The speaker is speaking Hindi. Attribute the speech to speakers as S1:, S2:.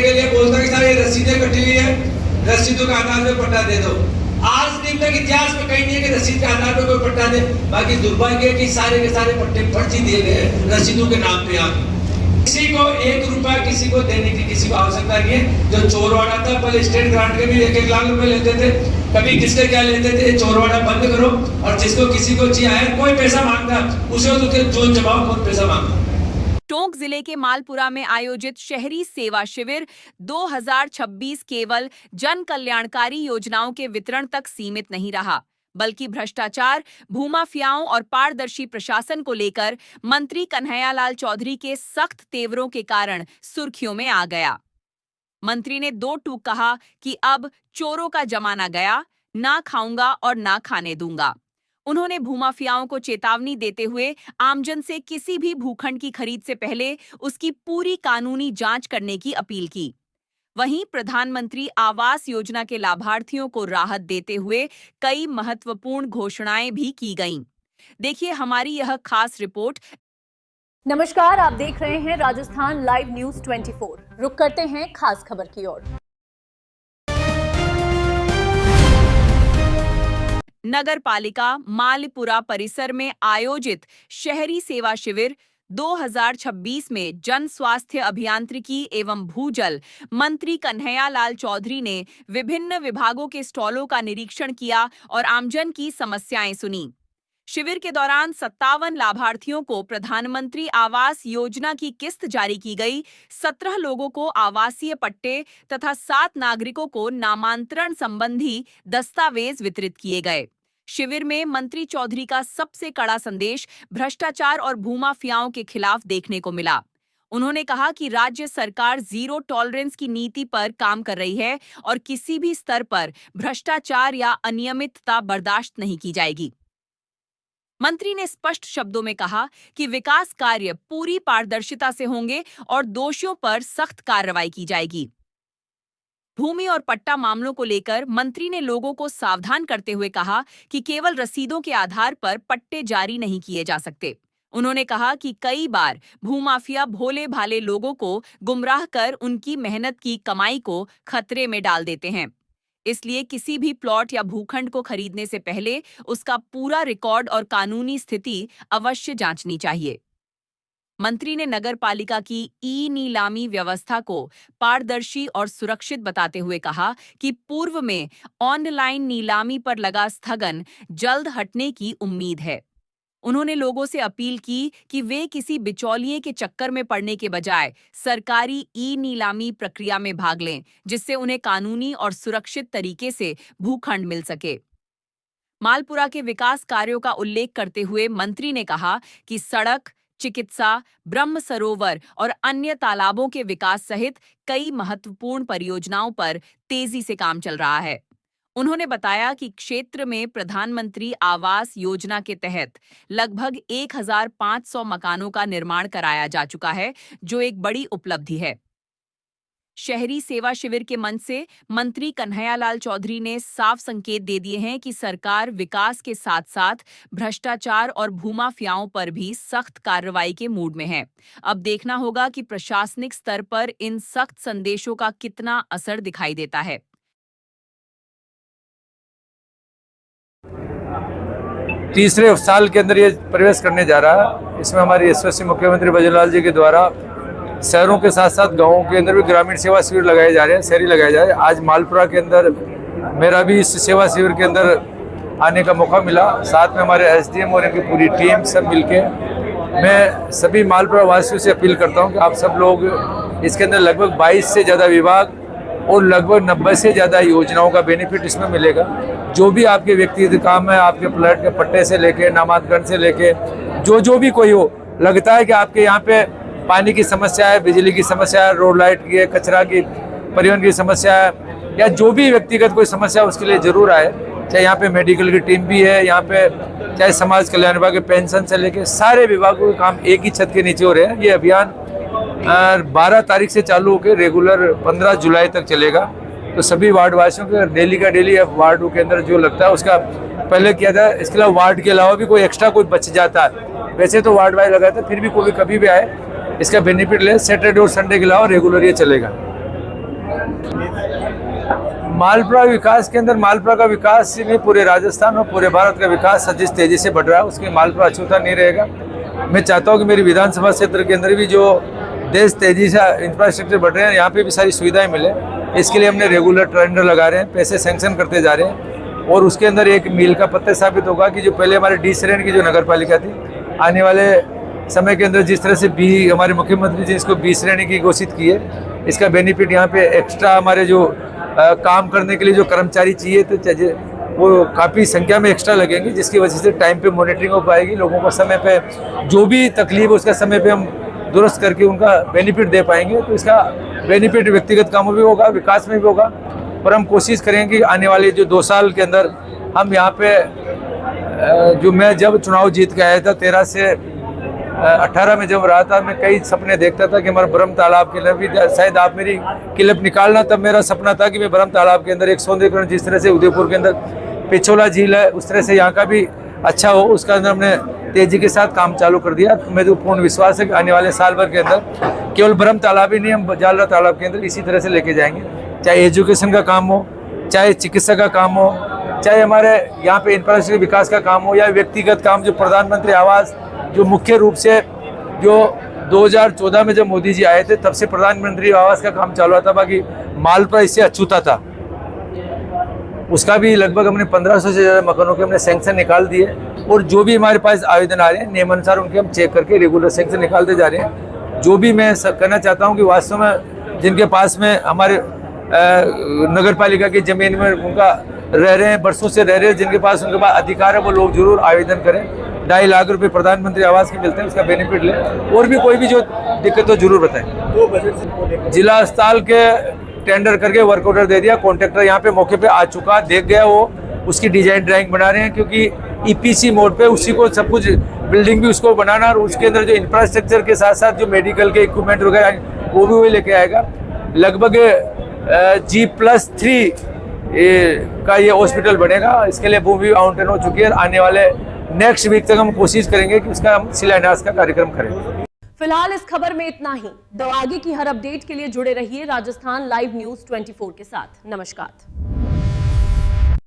S1: के लिए बोलता कि सारी रसीदें कटी हुई है, रसीदों के आधार पे पट्टा दे दो। आज दिन तक इतिहास में कहीं नहीं है कि रसीद के आधार पे कोई पट्टा दे। बाकी दुर्भाग्य है कि सारे के सारे पट्टे फर्जी दिए गए हैं रसीदों के नाम पे। यहाँ किसी को 1 रुपया किसी को देने की किसी को आवश्यकता नहीं है। जो चोरवाड़ा था, पहले स्टेट ग्रांट के भी 1-1 लाख रुपए लेते थे, कभी किसके क्या लेते थे। चोरवाड़ा बंद करो और जिसको किसी को चाहिए कोई पैसा मांगता उसे तो जो जवाब बहुत पैसा मांगता।
S2: टोंक जिले के मालपुरा में आयोजित शहरी सेवा शिविर 2026 केवल जन कल्याणकारी योजनाओं के वितरण तक सीमित नहीं रहा, बल्कि भ्रष्टाचार, भूमाफियाओं और पारदर्शी प्रशासन को लेकर मंत्री कन्हैयालाल चौधरी के सख्त तेवरों के कारण सुर्खियों में आ गया। मंत्री ने 2 टूक कहा कि अब चोरों का जमाना गया, ना खाऊंगा और ना खाने दूंगा। उन्होंने भूमाफियाओं को चेतावनी देते हुए आमजन से किसी भी भूखंड की खरीद से पहले उसकी पूरी कानूनी जांच करने की अपील की। वहीं प्रधानमंत्री आवास योजना के लाभार्थियों को राहत देते हुए कई महत्वपूर्ण घोषणाएं भी की गईं। देखिए हमारी यह खास रिपोर्ट।
S3: नमस्कार, आप देख रहे हैं राजस्थान लाइव न्यूज 24। रुक करते हैं खास खबर की ओर।
S2: नगर पालिका मालपुरा परिसर में आयोजित शहरी सेवा शिविर 2026 में जन स्वास्थ्य अभियांत्रिकी एवं भूजल मंत्री कन्हैयालाल चौधरी ने विभिन्न विभागों के स्टॉलों का निरीक्षण किया और आमजन की समस्याएं सुनी। शिविर के दौरान 57 लाभार्थियों को प्रधानमंत्री आवास योजना की किस्त जारी की गई, 17 लोगों को आवासीय पट्टे तथा 7 नागरिकों को नामांतरण संबंधी दस्तावेज वितरित किए गए। शिविर में मंत्री चौधरी का सबसे कड़ा संदेश भ्रष्टाचार और भूमाफियाओं के खिलाफ देखने को मिला। उन्होंने कहा कि राज्य सरकार जीरो टॉलरेंस की नीति पर काम कर रही है और किसी भी स्तर पर भ्रष्टाचार या अनियमितता बर्दाश्त नहीं की जाएगी। मंत्री ने स्पष्ट शब्दों में कहा कि विकास कार्य पूरी पारदर्शिता से होंगे और दोषियों पर सख्त कार्रवाई की जाएगी। भूमि और पट्टा मामलों को लेकर मंत्री ने लोगों को सावधान करते हुए कहा कि केवल रसीदों के आधार पर पट्टे जारी नहीं किए जा सकते। उन्होंने कहा कि कई बार भूमाफिया भोले भाले लोगों को गुमराह कर उनकी मेहनत की कमाई को खतरे में डाल देते हैं। इसलिए किसी भी प्लॉट या भूखंड को खरीदने से पहले उसका पूरा रिकॉर्ड और कानूनी स्थिति अवश्य जांचनी चाहिए। मंत्री ने नगर पालिका की ई-नीलामी व्यवस्था को पारदर्शी और सुरक्षित बताते हुए कहा कि पूर्व में ऑनलाइन नीलामी पर लगा स्थगन जल्द हटने की उम्मीद है। उन्होंने लोगों से अपील की कि वे किसी बिचौलिए के चक्कर में पड़ने के बजाय सरकारी ई-नीलामी प्रक्रिया में भाग लें, जिससे उन्हें कानूनी और सुरक्षित तरीके से भूखंड मिल सके। मालपुरा के विकास कार्यों का उल्लेख करते हुए मंत्री ने कहा कि सड़क, चिकित्सा, ब्रह्म सरोवर और अन्य तालाबों के विकास सहित कई महत्वपूर्ण परियोजनाओं पर तेजी से काम चल रहा है। उन्होंने बताया कि क्षेत्र में प्रधानमंत्री आवास योजना के तहत लगभग 1500 मकानों का निर्माण कराया जा चुका है, जो एक बड़ी उपलब्धि है। शहरी सेवा शिविर के मंच से मंत्री कन्हैयालाल चौधरी ने साफ संकेत दे दिए हैं कि सरकार विकास के साथ साथ भ्रष्टाचार और भूमाफियाओं पर भी सख्त कार्रवाई के मूड में है। अब देखना होगा कि प्रशासनिक स्तर पर इन सख्त संदेशों का कितना असर दिखाई देता है।
S4: तीसरे साल के अंदर ये प्रवेश करने जा रहा है। इसमें हमारे यशस्वी मुख्यमंत्री भजनलाल जी के द्वारा शहरों के साथ साथ गांवों के अंदर भी ग्रामीण सेवा शिविर लगाए जा रहे हैं, शहरी लगाए जा रहे हैं। आज मालपुरा के अंदर मेरा भी इस सेवा शिविर के अंदर आने का मौका मिला। साथ में हमारे एसडीएम और इनकी पूरी टीम सब मिलके, मैं सभी मालपुरा वासियों से अपील करता हूं कि आप सब लोग इसके अंदर लगभग 22 से ज़्यादा विभाग और लगभग 90 से ज़्यादा योजनाओं का बेनिफिट इसमें मिलेगा। जो भी आपके व्यक्तिगत काम है, आपके प्लाट के पट्टे से लेके नामांकन से लेके जो भी कोई हो, लगता है कि आपके यहाँ पे पानी की समस्या है, बिजली की समस्या है, रोड लाइट की है, कचरा की, परिवहन की समस्या है, या जो भी व्यक्तिगत कोई समस्या है उसके लिए जरूर आए। चाहे यहाँ पे मेडिकल की टीम भी है, यहाँ पे चाहे समाज कल्याण विभाग के पेंशन से लेके सारे विभागों के काम एक ही छत के नीचे हो रहे हैं। ये अभियान 12 तारीख से चालू होकर रेगुलर 15 जुलाई तक चलेगा। तो सभी वार्ड वासियों के डेली का डेली वार्ड के अंदर जो लगता है उसका पहले किया था। इसके अलावा वार्ड के अलावा भी कोई एक्स्ट्रा कोई बच जाता है, वैसे तो वार्ड वाइज लगाया था, फिर भी कोई कभी भी आए इसका बेनिफिट ले। सैटरडे और संडे के अलावा रेगुलर ये चलेगा। मालपुरा विकास के अंदर, मालपुरा का विकास में पूरे राजस्थान और पूरे भारत का विकास जिस तेजी से बढ़ रहा है उसके मालपुरा अछूता नहीं रहेगा। मैं चाहता हूँ कि मेरी विधानसभा क्षेत्र के अंदर भी जो देश तेजी से इंफ्रास्ट्रक्चर बढ़ रहे हैं, यहाँ पे भी सारी सुविधाएं मिले, इसके लिए हमने रेगुलर टेंडर लगा रहे हैं, पैसे सैंक्शन करते जा रहे हैं। और उसके अंदर एक मील का पत्ते साबित होगा कि जो पहले हमारे डी श्रेणी की जो नगर पालिका थी, आने वाले समय के अंदर जिस तरह से बी, हमारे मुख्यमंत्री जी इसको बी श्रेणी की घोषित की है, इसका बेनिफिट यहाँ पे एक्स्ट्रा हमारे जो काम करने के लिए जो कर्मचारी चाहिए तो वो काफ़ी संख्या में एक्स्ट्रा लगेंगे, जिसकी वजह से टाइम पे मॉनिटरिंग हो पाएगी, लोगों को समय पे जो भी तकलीफ है उसका समय पे हम दुरुस्त करके उनका बेनिफिट दे पाएंगे। तो इसका बेनिफिट व्यक्तिगत कामों में भी होगा, विकास में भी होगा। और हम कोशिश करेंगे कि आने वाले जो 2 साल के अंदर हम यहाँ पे जो मैं जब चुनाव जीत के आया था 13 से 18 में जब रहा था, मैं कई सपने देखता था कि हमारा ब्रह्म तालाब के अंदर भी शायद आप मेरी क्लिप निकालना, तब मेरा सपना था कि मैं ब्रह्म तालाब के अंदर एक सौंदर्यीकरण, जिस तरह से उदयपुर के अंदर पिछोला झील है उस तरह से यहाँ का भी अच्छा हो, उसका अंदर हमने तेजी के साथ काम चालू कर दिया। तो मेरे को पूर्ण विश्वास है कि आने वाले साल भर के अंदर केवल ब्रह्म तालाब ही नहीं, हम जालरा तालाब के अंदर इसी तरह से लेके जाएंगे। चाहे एजुकेशन का काम हो, चाहे चिकित्सा का काम हो, चाहे हमारे यहाँ पे इंफ्रास्ट्रक्चर विकास का काम हो, या व्यक्तिगत काम जो प्रधानमंत्री आवास, जो मुख्य रूप से जो 2014 में जब मोदी जी आए थे तब से प्रधानमंत्री आवास का काम चालू था, बाकी मालपुरा इससे अछूता था, उसका भी लगभग हमने 1500 से ज़्यादा मकानों के हमने सैंक्शन निकाल दिए। और जो भी हमारे पास आवेदन आ रहे हैं नियमानुसार उनके हम चेक करके रेगुलर सैंक्शन निकालते जा रहे हैं। जो भी मैं कहना चाहता हूँ कि वास्तव में जिनके पास में हमारे नगर पालिका की ज़मीन में उनका रह रहे हैं, वर्षों से रह रहे हैं, जिनके पास उनके पास अधिकार है, वो लोग जरूर आवेदन करें। 2.5 लाख रुपए प्रधानमंत्री आवास के मिलते हैं, उसका बेनिफिट लें। और भी कोई भी जो दिक्कत हो जरूर बताएं। जिला अस्पताल के टेंडर करके वर्क ऑर्डर दे दिया, कॉन्ट्रैक्टर यहाँ पे मौके पे आ चुका, देख गया, वो उसकी डिजाइन ड्राइंग बना रहे हैं, क्योंकि ईपीसी मोड पे उसी को सब कुछ बिल्डिंग भी उसको बनाना, और उसके अंदर जो इंफ्रास्ट्रक्चर के साथ साथ जो मेडिकल के इक्विपमेंट वगैरह वो भी वही लेके आएगा। लगभग G+3 का ये हॉस्पिटल बनेगा, इसके लिए भूमि आवंटन हो चुकी है। आने वाले नेक्स्ट वीक तक हम कोशिश करेंगे कि उसका हम शिलान्यास का कार्यक्रम करें।
S3: फिलहाल इस खबर में इतना ही। आगे की हर अपडेट के लिए जुड़े रहिए राजस्थान लाइव न्यूज 24 के साथ। नमस्कार।